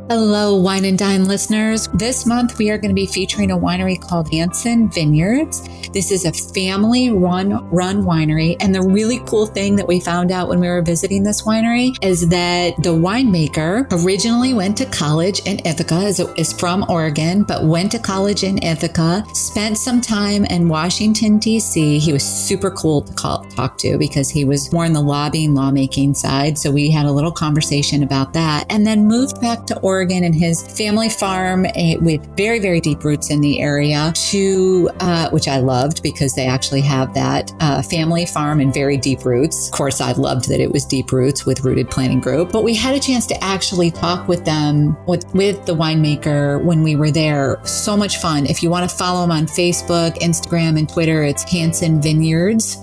Hello, Wine and Dine listeners. This month, we are going to be featuring a winery called Hanson Vineyards. This is a family-run winery. And the really cool thing that we found out when we were visiting this winery is that the winemaker originally went to college in Ithaca, is from Oregon, but went to college in Ithaca, spent some time in Washington, D.C. He was super cool to talk to because he was more in the lawmaking side. So we had a little conversation about that, and then moved back to Oregon and his family farm with very, very deep roots in the area to, which I loved because they actually have that family farm and very deep roots. Of course, I loved that it was deep roots with Rooted Planning Group, but we had a chance to actually talk with them, with the winemaker when we were there. So much fun. If you want to follow him on Facebook, Instagram, and Twitter, it's Hanson Vineyards.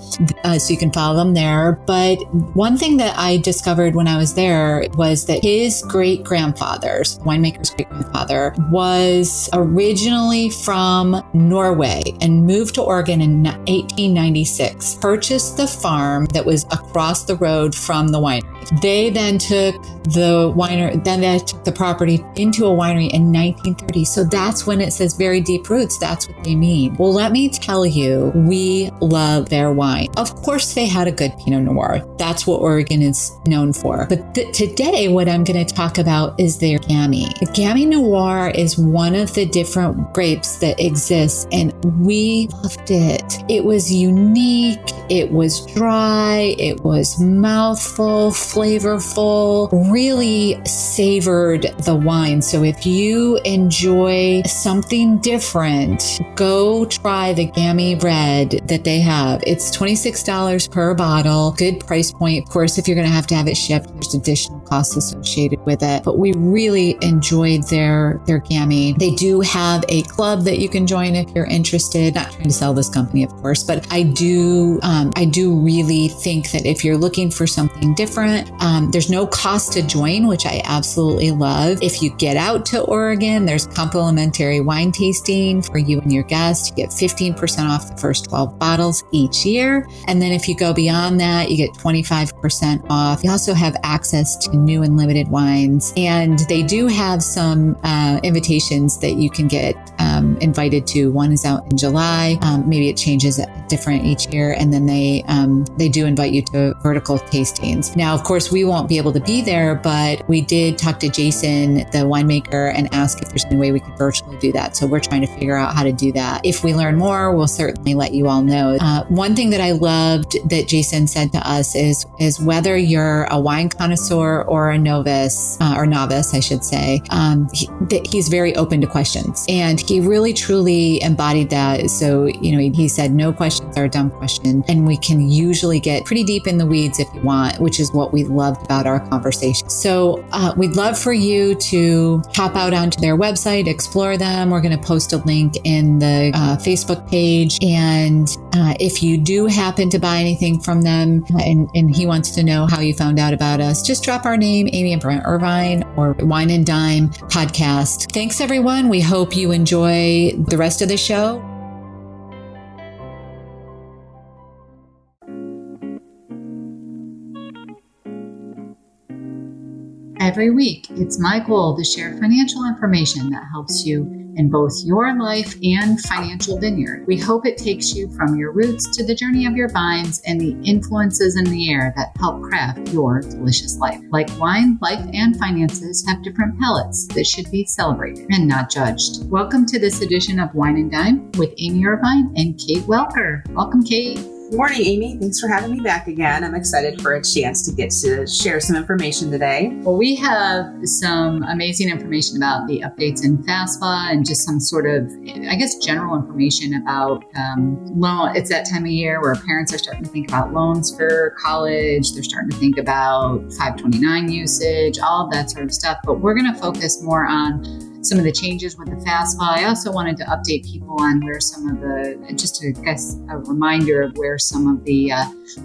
So you can follow them there. But one thing that I discovered when I was there was that his great-grandfather's winemaker's great-grandfather was originally from Norway and moved to Oregon in 1896, purchased the farm that was across the road from the winery. They then took the property into a winery in 1930. So that's when it says very deep roots. That's what they mean. Well, let me tell you, we love their wine. Of course, they had a good Pinot Noir. That's what Oregon is known for. But today, what I'm going to talk about is their Gamay. The Gamay Noir is one of the different grapes that exists, and we loved it. It was unique. It was dry. It was mouthful, flavorful, really savored the wine. So if you enjoy something different, go try the Gamay Red that they have. It's $26 per bottle. Good price point. Of course, if you're going to have it shipped, there's additional costs associated with it. But we really enjoyed their Gamay. They do have a club that you can join if you're interested. Not trying to sell this company, of course, but I do really think that if you're looking for something different, there's no cost to join, which I absolutely love. If you get out to Oregon, there's complimentary wine tasting for you and your guests. You get 15% off the first 12 bottles each year. And then if you go beyond that, you get 25% off. You also have access to new and limited wines. And they do have some invitations that you can get invited to. One is out in July. Maybe it changes different each year. And then they do invite you to vertical tastings. Now, of course, we won't be able to be there, but we did talk to Jason, the winemaker, and ask if there's any way we could virtually do that. So we're trying to figure out how to do that. If we learn more, we'll certainly let you all know. One thing that I loved that Jason said to us is whether you're a wine connoisseur or a novice, I should say, he's very open to questions. And he really, truly embodied that. So, he said no questions are a dumb question. And we can usually get pretty deep in the weeds if you want, which is what we loved about our conversation. So we'd love for you to hop out onto their website, explore them. We're going to post a link in the Facebook page. And if you do happen to buy anything from them and he wants to know how you found out about us, just drop our name, Amy and Brent Irvine, or Wine and Dime Podcast. Thanks, everyone. We hope you enjoy the rest of the show. Every week, it's my goal to share financial information that helps you in both your life and financial vineyard. We hope it takes you from your roots to the journey of your vines and the influences in the air that help craft your delicious life. Like wine, life and finances have different palates that should be celebrated and not judged. Welcome to this edition of Wine and Dime with Amy Irvine and Kate Welker. Welcome, Kate. Good morning, Amy. Thanks for having me back again. I'm excited for a chance to get to share some information today. Well, we have some amazing information about the updates in FAFSA and just some sort of, general information about loan. It's that time of year where parents are starting to think about loans for college. They're starting to think about 529 usage, all of that sort of stuff. But we're going to focus more on some of the changes with the FAFSA. I also wanted to update people on where some of a reminder of where some of the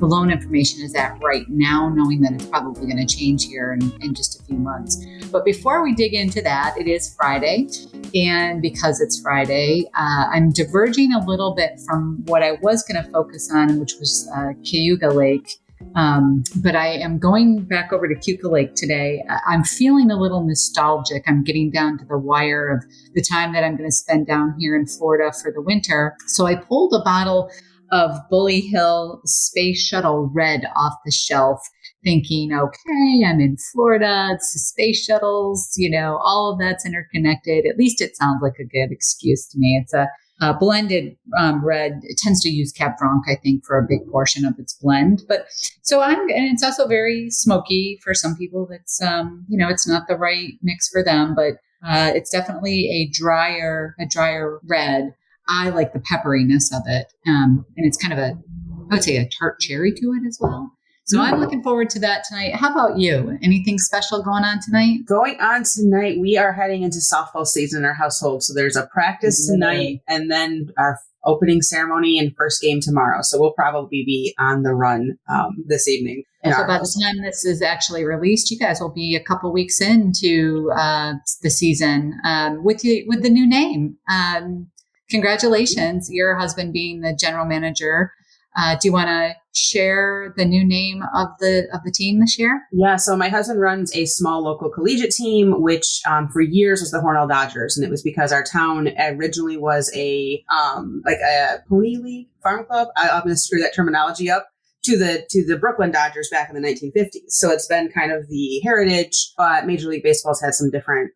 loan information is at right now, knowing that it's probably going to change here in just a few months. But before we dig into that, it is Friday. And because it's Friday, I'm diverging a little bit from what I was going to focus on, which was Cayuga Lake But I am going back over to Cuca Lake today. I'm feeling a little nostalgic. I'm getting down to the wire of the time that I'm going to spend down here in Florida for the winter. So I pulled a bottle of Bully Hill Space Shuttle Red off the shelf, thinking, okay, I'm in Florida. It's the space shuttles, all of that's interconnected. At least it sounds like a good excuse to me. It's a blended red. It tends to use Cab Franc, I think, for a big portion of its blend. But and it's also very smoky for some people. That's, it's not the right mix for them, but it's definitely a drier red. I like the pepperiness of it. And it's kind of I would say a tart cherry to it as well. So I'm looking forward to that tonight. How about you? Anything special going on tonight? Going on tonight, we are heading into softball season in our household. So there's a practice tonight and then our opening ceremony and first game tomorrow. So we'll probably be on the run this evening. So by the time this is actually released, you guys will be a couple weeks into the season with the new name. Congratulations, your husband being the general manager. Do you want to share the new name of the team this year? Yeah, so my husband runs a small local collegiate team, which for years was the Hornell Dodgers, and it was because our town originally was a pony league farm club. I'm going to screw that terminology up. To the Brooklyn Dodgers back in the 1950s. So it's been kind of the heritage, but Major League Baseball's had some different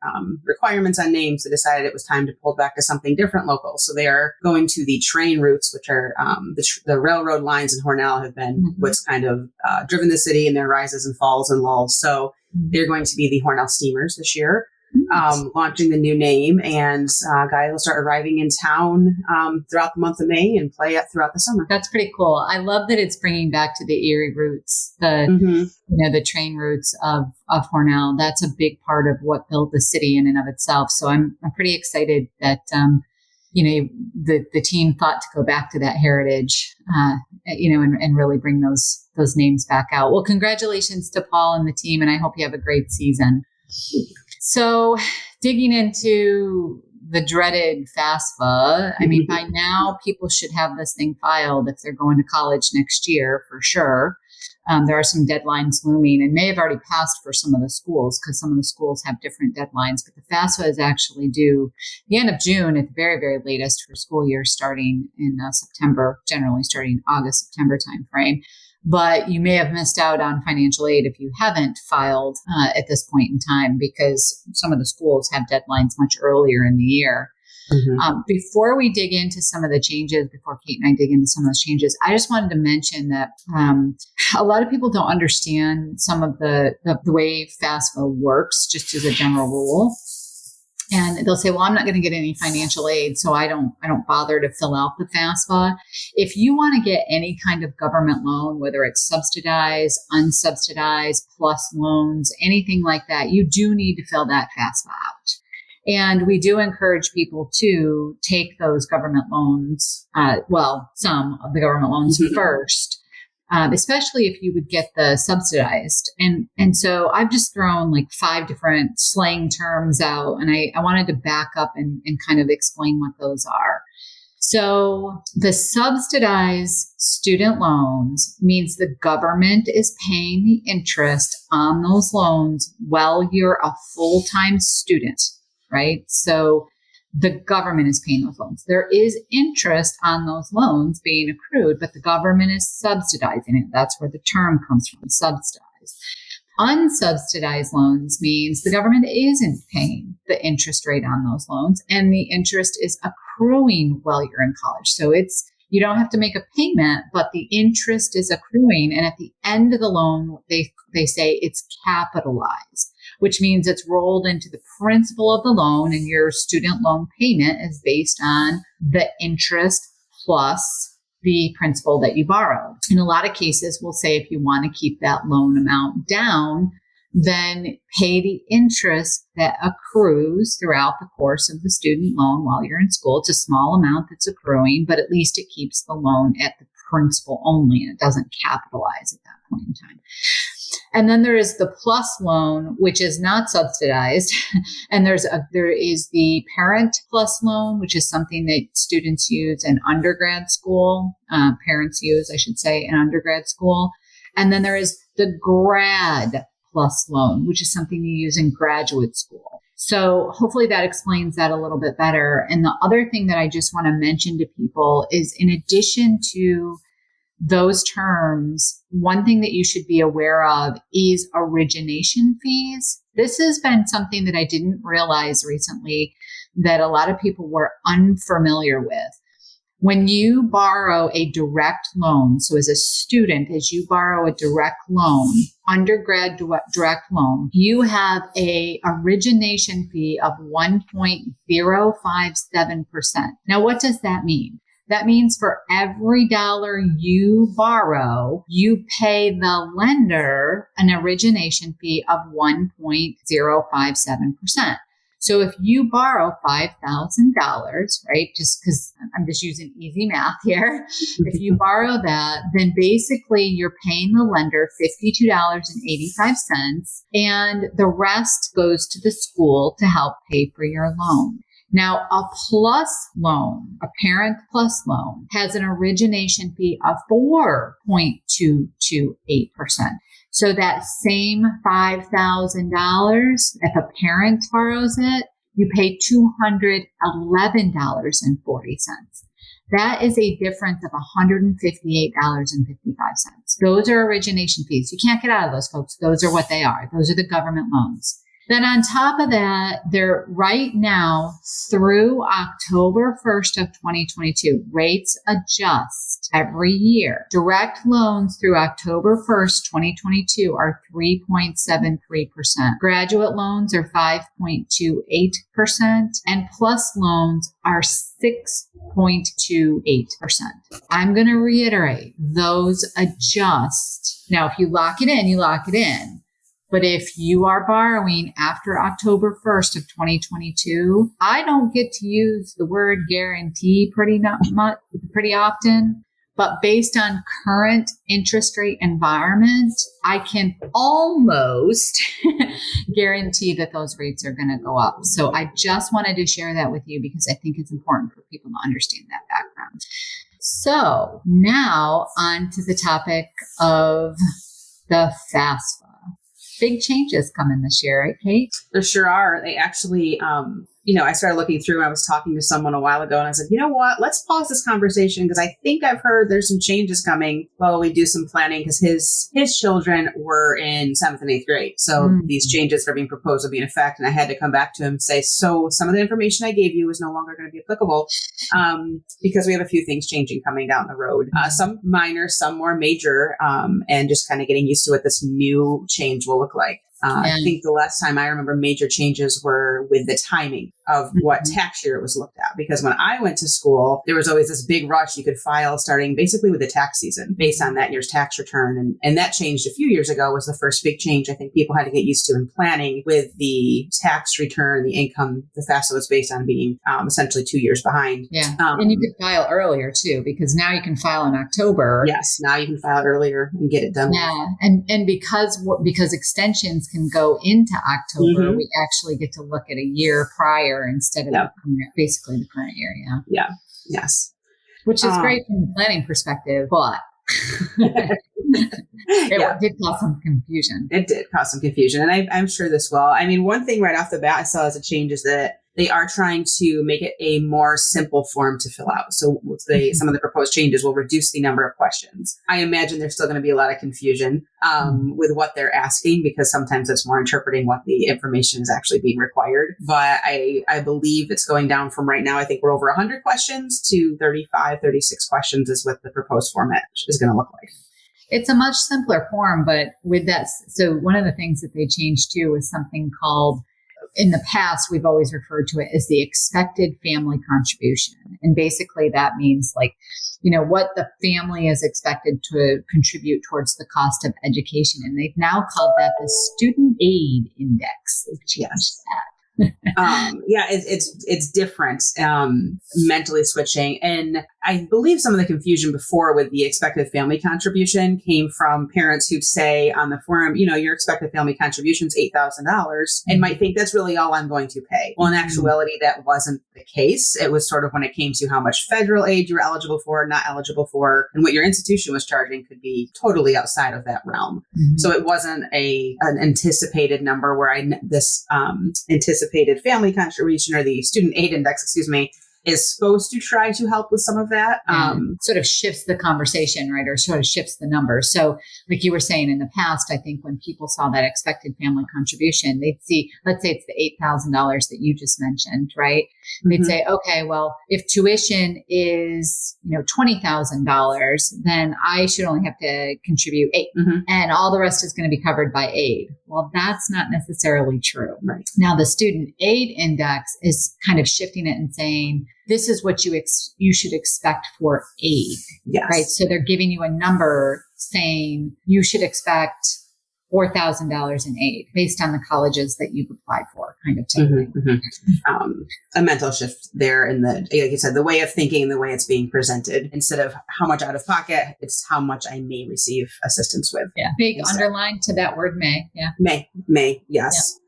requirements on names. They decided it was time to pull back to something different local. So they are going to the train routes, which are the railroad lines in Hornell have been what's kind of driven the city in their rises and falls and lulls. So they're going to be the Hornell Steamers this year. Launching the new name, and guys will start arriving in town throughout the month of May and play throughout the summer. That's pretty cool. I love that it's bringing back to the Erie roots, the train roots of Hornell. That's a big part of what built the city in and of itself. So I'm pretty excited that the team thought to go back to that heritage, and really bring those names back out. Well, congratulations to Paul and the team, and I hope you have a great season. So digging into the dreaded FAFSA, I mean, by now people should have this thing filed if they're going to college next year for sure. There are some deadlines looming and may have already passed for some of the schools because some of the schools have different deadlines. But the FAFSA is actually due the end of June at the very, very latest for school year starting in September, generally starting August, September timeframe. But you may have missed out on financial aid if you haven't filed at this point in time because some of the schools have deadlines much earlier in the year. Before we dig into some of the changes, before Kate and I dig into some of those changes, I just wanted to mention that a lot of people don't understand some of the way FAFSA works, just as a general rule. And they'll say, well, I'm not going to get any financial aid, so I don't bother to fill out the FAFSA. If you want to get any kind of government loan, whether it's subsidized, unsubsidized, plus loans, anything like that, you do need to fill that FAFSA out. And we do encourage people to take those government loans, some of the government loans first. Especially if you would get the subsidized. And so I've just thrown like 5 different slang terms out, and I wanted to back up and kind of explain what those are. So the subsidized student loans means the government is paying the interest on those loans while you're a full-time student, right? So the government is paying those loans. There is interest on those loans being accrued, but the government is subsidizing it. That's where the term comes from, subsidized. Unsubsidized loans means the government isn't paying the interest rate on those loans, and the interest is accruing while you're in college. So you don't have to make a payment, but the interest is accruing. And at the end of the loan, they say it's capitalized, which means it's rolled into the principal of the loan, and your student loan payment is based on the interest plus the principal that you borrowed. In a lot of cases, we'll say if you want to keep that loan amount down, then pay the interest that accrues throughout the course of the student loan while you're in school. It's a small amount that's accruing, but at least it keeps the loan at the principal only, and it doesn't capitalize at that point in time. And then there is the plus loan, which is not subsidized. And there is the parent plus loan, which is something that students use in undergrad school, parents use, I should say, in undergrad school. And then there is the grad plus loan, which is something you use in graduate school. So hopefully that explains that a little bit better. And the other thing that I just want to mention to people is, in addition to those terms, one thing that you should be aware of is origination fees. This has been something that I didn't realize recently that a lot of people were unfamiliar with. When you borrow a direct loan, so as a student, as you borrow a direct loan, undergrad direct loan, you have a origination fee of 1.057%. Now, what does that mean? That means for every dollar you borrow, you pay the lender an origination fee of 1.057%. So if you borrow $5,000, right, just because I'm just using easy math here, if you borrow that, then basically you're paying the lender $52.85, and the rest goes to the school to help pay for your loan. Now, a plus loan, a parent plus loan, has an origination fee of 4.228%. So that same $5,000, if a parent borrows it, you pay $211.40. That is a difference of $158.55. Those are origination fees. You can't get out of those, folks. Those are what they are. Those are the government loans. Then on top of that, they're right now through October 1st of 2022, rates adjust every year. Direct loans through October 1st, 2022 are 3.73%. Graduate loans are 5.28%, and plus loans are 6.28%. I'm going to reiterate, those adjust. Now, if you lock it in, you lock it in. But if you are borrowing after October 1st of 2022, I don't get to use the word guarantee pretty often, but based on current interest rate environment, I can almost guarantee that those rates are going to go up. So I just wanted to share that with you because I think it's important for people to understand that background. So now on to the topic of the FAFSA. Big changes coming this year, right, Kate? There sure are. They actually, I started looking through and I was talking to someone a while ago and I said, you know what, let's pause this conversation because I think I've heard there's some changes coming while we do some planning because his children were in 7th and 8th grade. So these changes that are being proposed will be in effect. And I had to come back to him and say, so some of the information I gave you is no longer going to be applicable because we have a few things changing coming down the road. Some minor, some more major, and just kind of getting used to what this new change will look like. I think the last time I remember major changes were with the timing of what tax year it was looked at. Because when I went to school, there was always this big rush. You could file starting basically with the tax season based on that year's tax return. And that changed a few years ago was the first big change I think people had to get used to in planning with the tax return, the income. The FAFSA was based on being essentially 2 years behind. Yeah. And you could file earlier too, because now you can file in October. Yes. Now you can file earlier and get it done. Yeah. And because extensions can go into October, we actually get to look at a year prior instead of basically the current year. Yeah. Yeah. Yes. Which is great from the planning perspective, but it did cause some confusion. It did cause some confusion. And I'm sure this will. I mean, one thing right off the bat I saw as a change is that they are trying to make it a more simple form to fill out. So some of the proposed changes will reduce the number of questions. I imagine there's still going to be a lot of confusion with what they're asking because sometimes it's more interpreting what the information is actually being required. But I believe it's going down from right now, I think we're over 100 questions to 35, 36 questions is what the proposed format is going to look like. It's a much simpler form, but with that, so one of the things that they changed too was something called, in the past, we've always referred to it as the expected family contribution. And basically that means what the family is expected to contribute towards the cost of education. And they've now called that the student aid index. They've changed that. It's different, mentally switching. And I believe some of the confusion before with the expected family contribution came from parents who'd say on the forum, your expected family contribution is $8,000 and might think that's really all I'm going to pay. Well, in actuality, that wasn't the case. It was sort of when it came to how much federal aid you were eligible for, not eligible for, and what your institution was charging could be totally outside of that realm. So it wasn't an anticipated number where this anticipated family contribution or the student aid index, is supposed to try to help with some of that. Sort of shifts the conversation, right? Or sort of shifts the numbers. So like you were saying in the past, I think when people saw that expected family contribution, they'd see, let's say it's the $8,000 that you just mentioned, right? They'd say, okay, well, if tuition is, $20,000, then I should only have to contribute $8,000 and all the rest is going to be covered by aid. Well, that's not necessarily true. Right. Now the student aid index is kind of shifting it and saying, this is what you should expect for aid. Yes. Right. So they're giving you a number saying you should expect $4,000 in aid based on the colleges that you've applied for, kind of thing. A mental shift there in like you said, the way of thinking and the way it's being presented. Instead of how much out of pocket, it's how much I may receive assistance with. Yeah. Big underline to that word may. Yeah. May. Yes. Yeah.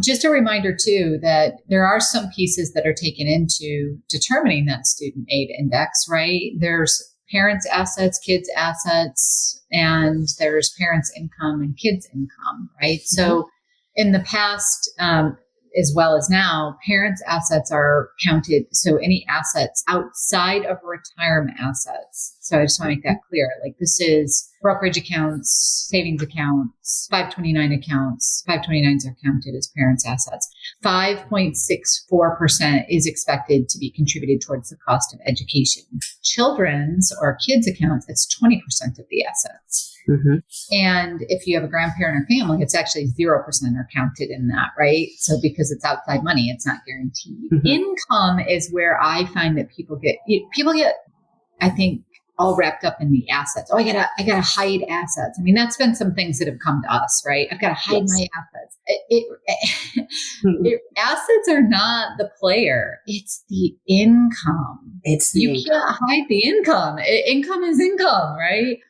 Just a reminder too, that there are some pieces that are taken into determining that student aid index, right? There's parents' assets, kids' assets, and there's parents' income and kids' income, right? So in the past, as well as now, parents' assets are counted. So any assets outside of retirement assets. So I just want to make that clear. Like this is brokerage accounts, savings accounts, 529 accounts. 529s are counted as parents' assets. 5.64% is expected to be contributed towards the cost of education. Children's or kids' accounts, it's 20% of the assets. And if you have a grandparent or family, it's actually 0% are counted in that, right? So because it's outside money, it's not guaranteed. Income is where I find that people get, I think, all wrapped up in the assets. Oh, I gotta hide assets. I mean, that's been some things that have come to us, right? I've got to hide my assets. Assets are not the player. It's the income. You can't hide the income. Income is income, right?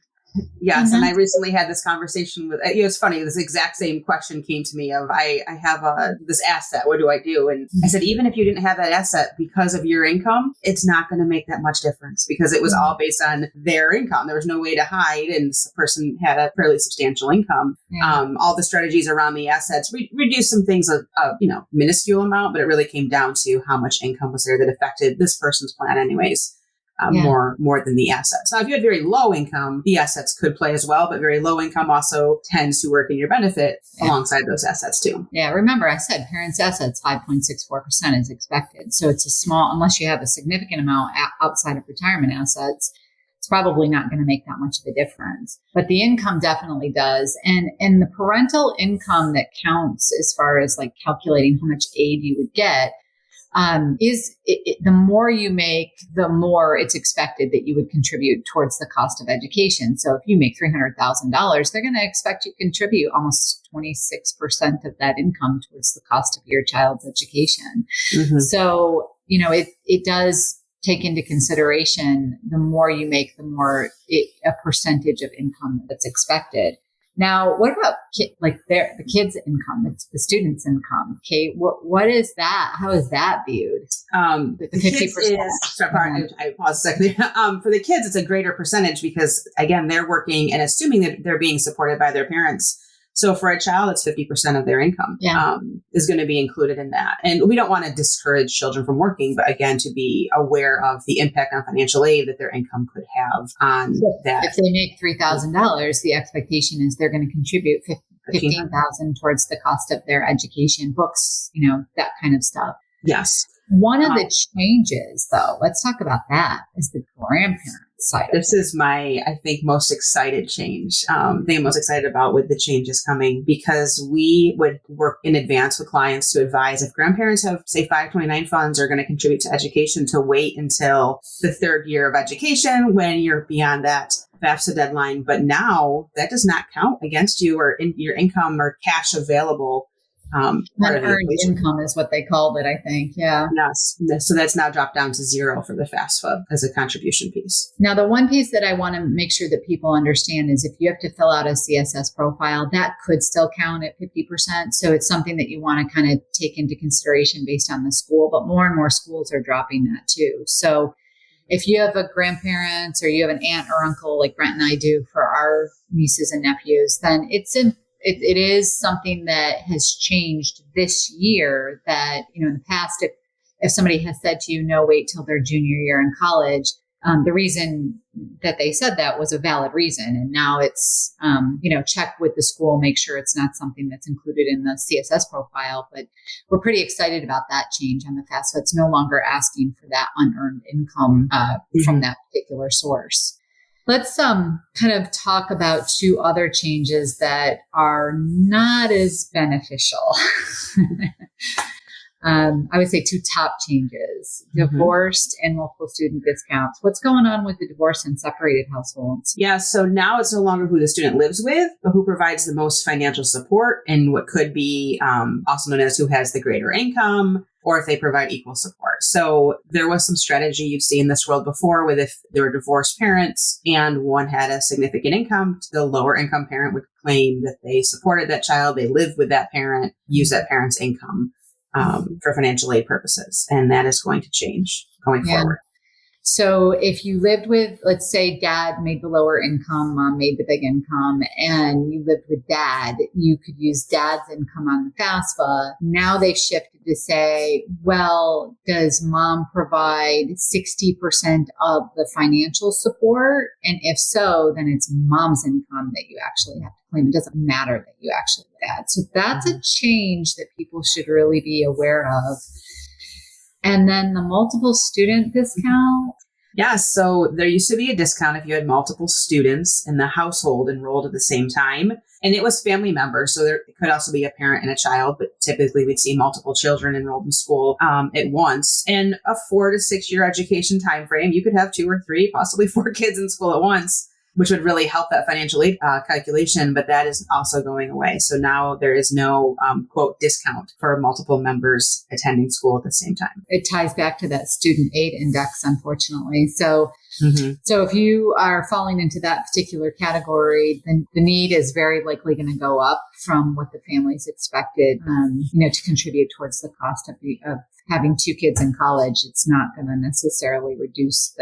Yes. And I recently had this conversation with, it's funny, this exact same question came to me of, I have this asset, what do I do? And I said, even if you didn't have that asset because of your income, it's not going to make that much difference because it was all based on their income. There was no way to hide. And this person had a fairly substantial income. All the strategies around the assets reduced some things, minuscule amount, but it really came down to how much income was there that affected this person's plan anyways. More than the assets. Now, if you had very low income, the assets could play as well, but very low income also tends to work in your benefit alongside those assets too. Yeah. Remember, I said parents' assets, 5.64% is expected. So it's a small, unless you have a significant amount outside of retirement assets, it's probably not going to make that much of a difference. But the income definitely does. And the parental income that counts as far as like calculating how much aid you would get the more you make, the more it's expected that you would contribute towards the cost of education. So if you make $300,000, they're going to expect you to contribute almost 26% of that income towards the cost of your child's education. So, it does take into consideration the more you make, the more a percentage of income that's expected. Now, what about the kids' income? It's the students' income. Okay, what is that? How is that viewed? The 50%. I pause a second. For the kids, it's a greater percentage because again, they're working and assuming that they're being supported by their parents. So for a child, it's 50% of their income is going to be included in that. And we don't want to discourage children from working, but again, to be aware of the impact on financial aid that their income could have on that. If they make $3,000, the expectation is they're going to contribute $15,000 towards the cost of their education, books, that kind of stuff. Yes. One of the changes, though, let's talk about that, is the grandparent side. This is my, I think, most excited change. I'm most excited about with the changes coming because we would work in advance with clients to advise if grandparents have, say, 529 funds are going to contribute to education to wait until the third year of education when you're beyond that FAFSA deadline. But now that does not count against you or in your income or cash available part of the Unearned equation. income is what they called it, I think. Yeah. Yes. So that's now dropped down to 0 for the FAFSA as a contribution piece. Now, the one piece that I want to make sure that people understand is if you have to fill out a CSS profile, that could still count at 50%. So it's something that you want to kind of take into consideration based on the school, but more and more schools are dropping that too. So if you have a grandparents or you have an aunt or uncle like Brent and I do for our nieces and nephews, then it is something that has changed this year that, in the past, if somebody has said to you, no, wait till their junior year in college, the reason that they said that was a valid reason. And now it's, check with the school, make sure it's not something that's included in the CSS profile. But we're pretty excited about that change on the FAFSA. It's no longer asking for that unearned income from that particular source. Let's kind of talk about two other changes that are not as beneficial. I would say two top changes, divorced and multiple student discounts. What's going on with the divorced and separated households? Yeah, so now it's no longer who the student lives with, but who provides the most financial support and what could be also known as who has the greater income or if they provide equal support. So there was some strategy you've seen this world before with if there were divorced parents and one had a significant income, the lower income parent would claim that they supported that child, they lived with that parent, use that parent's income for financial aid purposes. And that is going to change going forward. So if you lived with, let's say dad made the lower income, mom made the big income, and you lived with dad, you could use dad's income on the FAFSA. Now they've shifted to say, well, does mom provide 60% of the financial support? And if so, then it's mom's income that you actually have to claim. It doesn't matter that you actually dad. So that's a change that people should really be aware of. And then the multiple student discount. Yeah, so there used to be a discount if you had multiple students in the household enrolled at the same time. And it was family members. So there could also be a parent and a child, but typically we'd see multiple children enrolled in school at once. And a 4 to 6 year education time frame, you could have 2 or 3, possibly 4 kids in school at once, which would really help that financial aid calculation, but that is also going away. So now there is no, quote, discount for multiple members attending school at the same time. It ties back to that student aid index, unfortunately. So if you are falling into that particular category, then the need is very likely going to go up from what the family's expected, to contribute towards the cost of having 2 kids in college. It's not going to necessarily reduce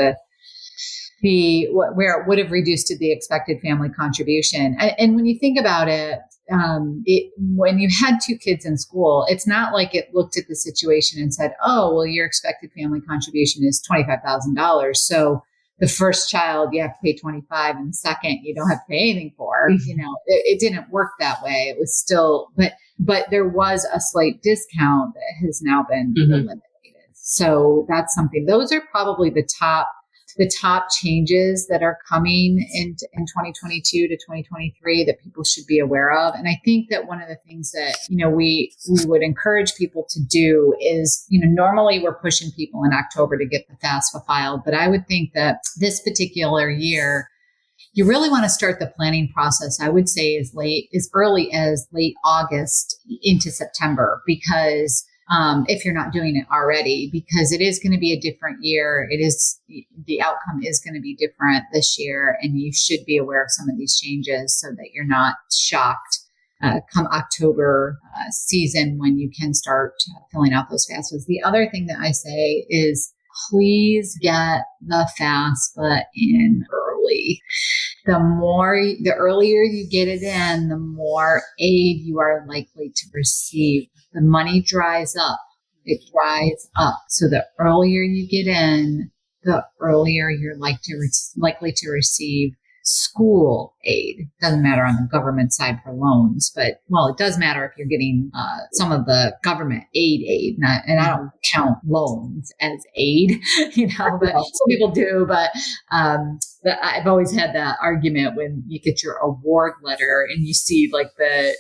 where it would have reduced to the expected family contribution. And when you think about it, when you had 2 kids in school, it's not like it looked at the situation and said, oh, well, your expected family contribution is $25,000. So the first child you have to pay $25,000 and the second you don't have to pay anything for. It didn't work that way. It was still, but there was a slight discount that has now been eliminated. So that's something, those are probably the top changes that are coming in 2022 to 2023 that people should be aware of. And I think that one of the things that, we would encourage people to do is, normally we're pushing people in October to get the FAFSA filed, but I would think that this particular year, you really want to start the planning process, I would say as early as late August into September, because if you're not doing it already, because it is going to be a different year. The outcome is going to be different this year, and you should be aware of some of these changes so that you're not shocked come October season when you can start filling out those FAFSAs. The other thing that I say is please get the FAFSA in early. The earlier you get it in, the more aid you are likely to receive. The money dries up. It dries up. So the earlier you get in, the earlier you're likely to receive school aid. Doesn't matter on the government side for loans, but it does matter if you're getting some of the government aid. And I don't count loans as aid, but some people do. But I've always had that argument when you get your award letter and you see like the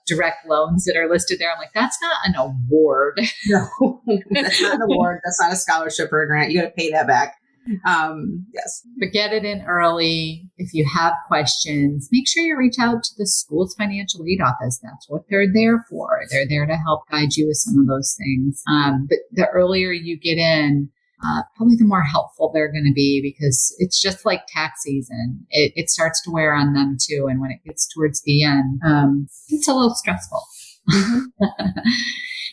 direct loans that are listed there. I'm like, that's not an award. No, that's not an award. That's not a scholarship or a grant. You got to pay that back. Yes. But get it in early. If you have questions, make sure you reach out to the school's financial aid office. That's what they're there for. They're there to help guide you with some of those things. But the earlier you get in, probably the more helpful they're going to be, because it's just like tax season. It starts to wear on them too. And when it gets towards the end, it's a little stressful. Mm-hmm.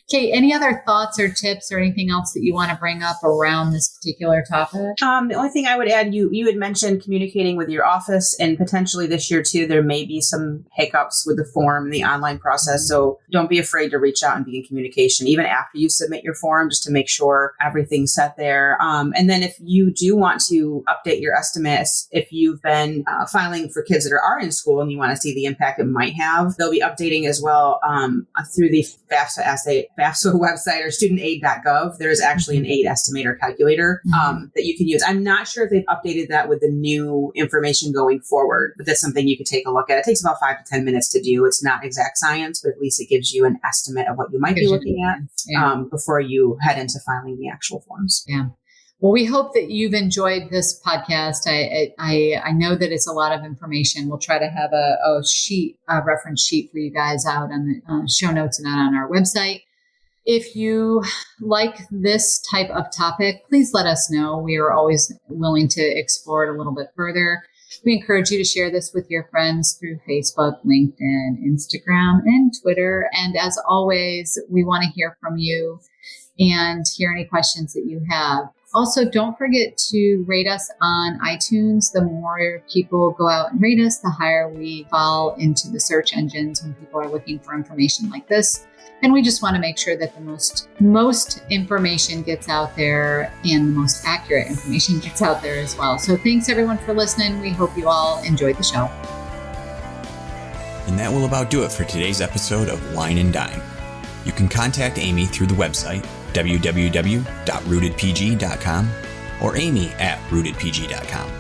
Kate, any other thoughts or tips or anything else that you want to bring up around this particular topic? The only thing I would add, you had mentioned communicating with your office, and potentially this year too, there may be some hiccups with the form and the online process. So don't be afraid to reach out and be in communication, even after you submit your form, just to make sure everything's set there. And then if you do want to update your estimates, if you've been filing for kids that are in school and you want to see the impact it might have, they'll be updating as well through the FAFSA website or studentaid.gov. There is actually an aid estimator calculator that you can use. I'm not sure if they've updated that with the new information going forward, but that's something you could take a look at. It takes about 5 to 10 minutes to do. It's not exact science, but at least it gives you an estimate of what you might be looking at before you head into filing the actual forms. Yeah. Well, we hope that you've enjoyed this podcast. I know that it's a lot of information. We'll try to have a reference sheet for you guys out on the show notes and on our website. If you like this type of topic, please let us know. We are always willing to explore it a little bit further. We encourage you to share this with your friends through Facebook, LinkedIn, Instagram, and Twitter. And as always, we want to hear from you and hear any questions that you have. Also, don't forget to rate us on iTunes. The more people go out and rate us, the higher we fall into the search engines when people are looking for information like this. And we just want to make sure that the most information gets out there and the most accurate information gets out there as well. So thanks everyone for listening. We hope you all enjoyed the show. And that will about do it for today's episode of Wine and Dime. You can contact Amy through the website, www.rootedpg.com, or amy@rootedpg.com.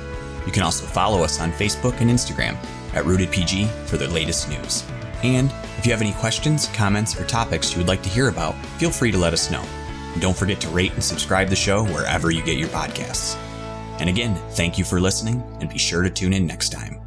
You can also follow us on Facebook and Instagram @rootedpg for the latest news. And if you have any questions, comments, or topics you would like to hear about, feel free to let us know. And don't forget to rate and subscribe the show wherever you get your podcasts. And again, thank you for listening, and be sure to tune in next time.